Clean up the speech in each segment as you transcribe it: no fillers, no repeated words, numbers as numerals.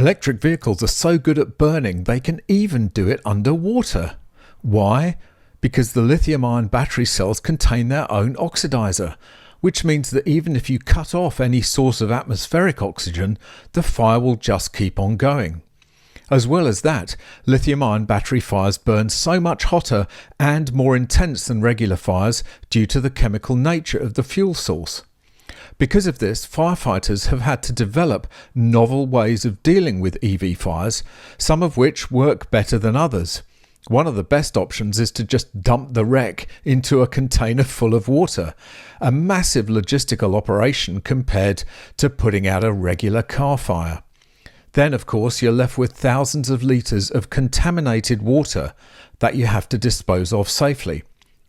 Electric vehicles are so good at burning they can even do it underwater. Why? Because the lithium-ion battery cells contain their own oxidizer, which means that even if you cut off any source of atmospheric oxygen, the fire will just keep on going. As well as that, lithium-ion battery fires burn so much hotter and more intense than regular fires due to the chemical nature of the fuel source. Because of this, firefighters have had to develop novel ways of dealing with EV fires, some of which work better than others. One of the best options is to just dump the wreck into a container full of water, a massive logistical operation compared to putting out a regular car fire. Then, of course, you're left with thousands of litres of contaminated water that you have to dispose of safely.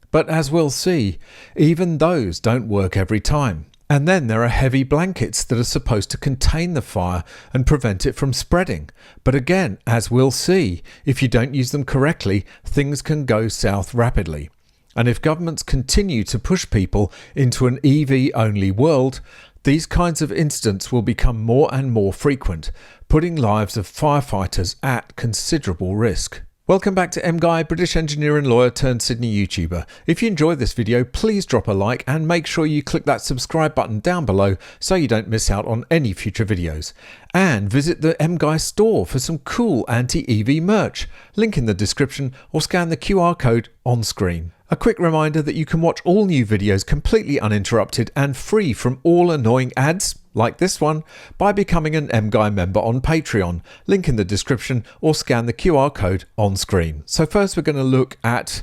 But as we'll see, even those don't work every time. And then there are heavy blankets that are supposed to contain the fire and prevent it from spreading. But again, as we'll see, if you don't use them correctly, things can go south rapidly. And if governments continue to push people into an EV-only world, these kinds of incidents will become more and more frequent, putting lives of firefighters at considerable risk. Welcome back to MGUY, British engineer and lawyer turned Sydney YouTuber. If you enjoyed this video, please drop a like and make sure you click that subscribe button down below so you don't miss out on any future videos. And visit the MGUY store for some cool anti-EV merch. Link in the description or scan the QR code on screen. A quick reminder that you can watch all new videos completely uninterrupted and free from all annoying ads, like this one, by becoming an MGUY member on Patreon. Link in the description or scan the QR code on screen. So first we're going to look at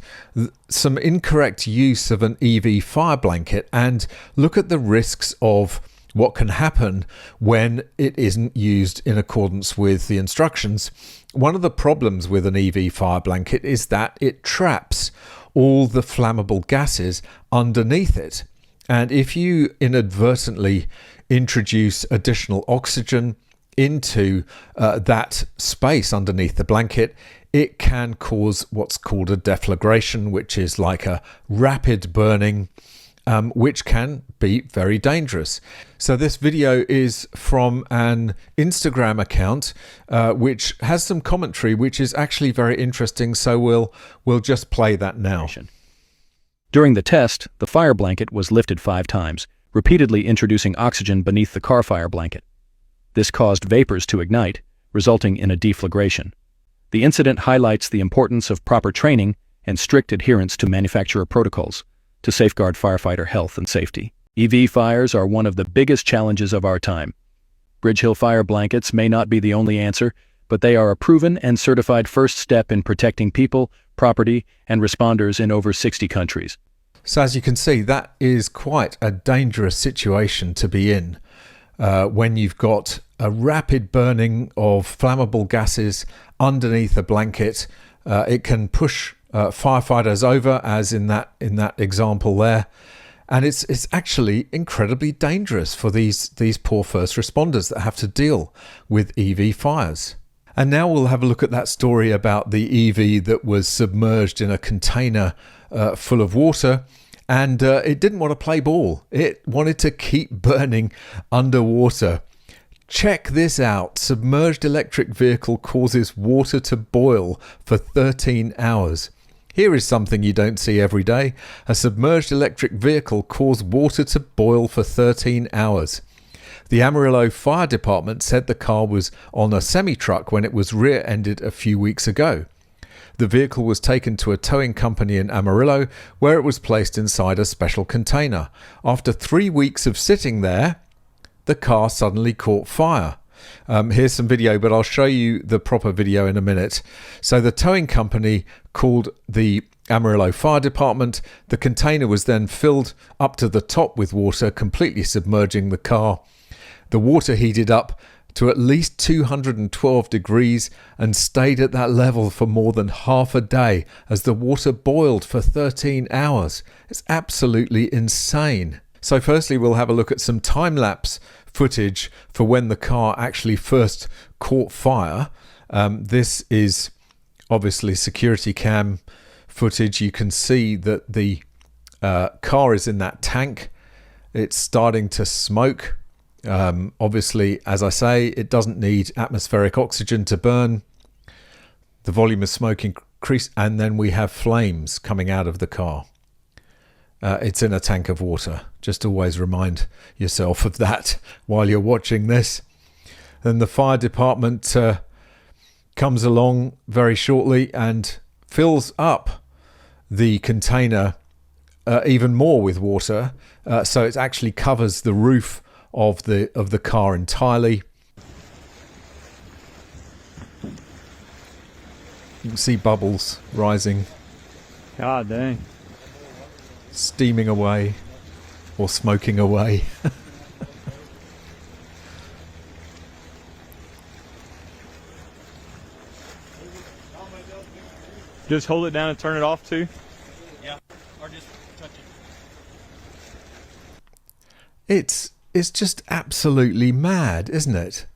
some incorrect use of an EV fire blanket and look at the risks of what can happen when it isn't used in accordance with the instructions. One of the problems with an EV fire blanket is that it traps all the flammable gases underneath it. And if you inadvertently introduce additional oxygen into that space underneath the blanket, it can cause what's called a deflagration, which is like a rapid burning, which can be very dangerous. So this video is from an Instagram account which has some commentary which is actually very interesting, so we'll just play that now. During the test, the fire blanket was lifted 5 times, repeatedly introducing oxygen beneath the car fire blanket. This caused vapors to ignite, resulting in a deflagration. The incident highlights the importance of proper training and strict adherence to manufacturer protocols to safeguard firefighter health and safety. EV fires are one of the biggest challenges of our time. Bridge Hill fire blankets may not be the only answer, but they are a proven and certified first step in protecting people, property, and responders in over 60 countries. So as you can see, that is quite a dangerous situation to be in when you've got a rapid burning of flammable gases underneath a blanket. It can push firefighters over, as in that example there, and it's actually incredibly dangerous for these poor first responders that have to deal with EV fires. And now we'll have a look at that story about the EV that was submerged in a container full of water, and it didn't want to play ball. It wanted to keep burning underwater. Check this out. Submerged electric vehicle causes water to boil for 13 hours. Here is something you don't see every day. A submerged electric vehicle caused water to boil for 13 hours. The Amarillo Fire Department said the car was on a semi-truck when it was rear-ended a few weeks ago. The vehicle was taken to a towing company in Amarillo, where it was placed inside a special container. After 3 weeks of sitting there, the car suddenly caught fire. Here's some video, but I'll show you the proper video in a minute. So the towing company called the Amarillo Fire Department. The container was then filled up to the top with water, completely submerging the car. The water heated up to at least 212 degrees and stayed at that level for more than half a day as the water boiled for 13 hours. It's absolutely insane. So firstly, we'll have a look at some time-lapse footage for when the car actually first caught fire. This is obviously security cam footage. You can see that the car is in that tank. It's starting to smoke. Obviously, as I say, it doesn't need atmospheric oxygen to burn. The volume of smoke increase, and then we have flames coming out of the car. It's in a tank of water. Just always remind yourself of that while you're watching this. Then the fire department comes along very shortly and fills up the container even more with water, so it actually covers the roof of the car entirely. You can see bubbles rising, God dang. steaming away or smoking away. Just hold it down and turn it off too? Yeah, or just touch it. It's just absolutely mad, isn't it?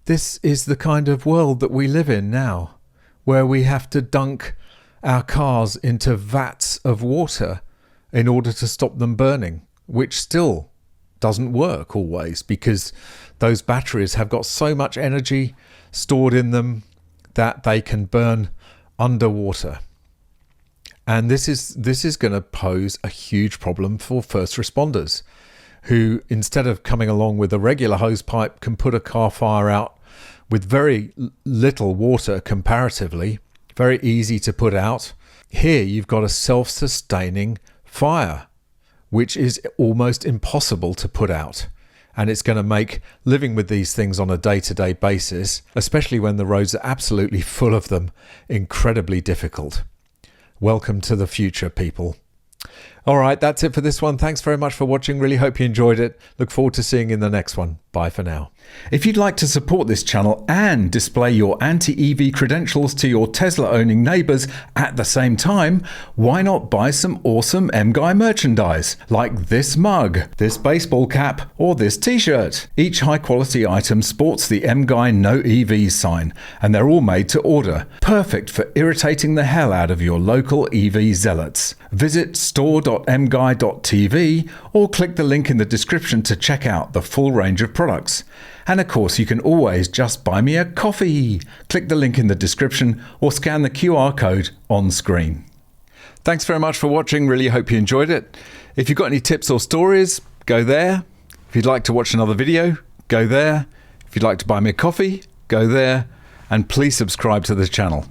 This is the kind of world that we live in now, where we have to dunk our cars into vats of water in order to stop them burning, which still doesn't work always, because those batteries have got so much energy stored in them that they can burn underwater. And this is going to pose a huge problem for first responders, who, instead of coming along with a regular hose pipe, can put a car fire out with very little water comparatively, very easy to put out. Here you've got a self-sustaining fire, which is almost impossible to put out. And it's going to make living with these things on a day-to-day basis, especially when the roads are absolutely full of them, incredibly difficult. Welcome to the future, people. All right, that's it for this one. Thanks very much for watching. Really hope you enjoyed it. Look forward to seeing you in the next one. Bye for now. If you'd like to support this channel and display your anti-EV credentials to your Tesla-owning neighbours at the same time, why not buy some awesome MGUY merchandise, like this mug, this baseball cap, or this t-shirt. Each high-quality item sports the MGUY No EVs sign, and they're all made to order, perfect for irritating the hell out of your local EV zealots. Visit store.mguy.tv or click the link in the description to check out the full range of products. And of course, you can always just buy me a coffee. Click the link in the description or scan the QR code on screen. Thanks very much for watching. Really hope you enjoyed it. If you've got any tips or stories, go there. If you'd like to watch another video, go there. If you'd like to buy me a coffee, go there. And please subscribe to the channel.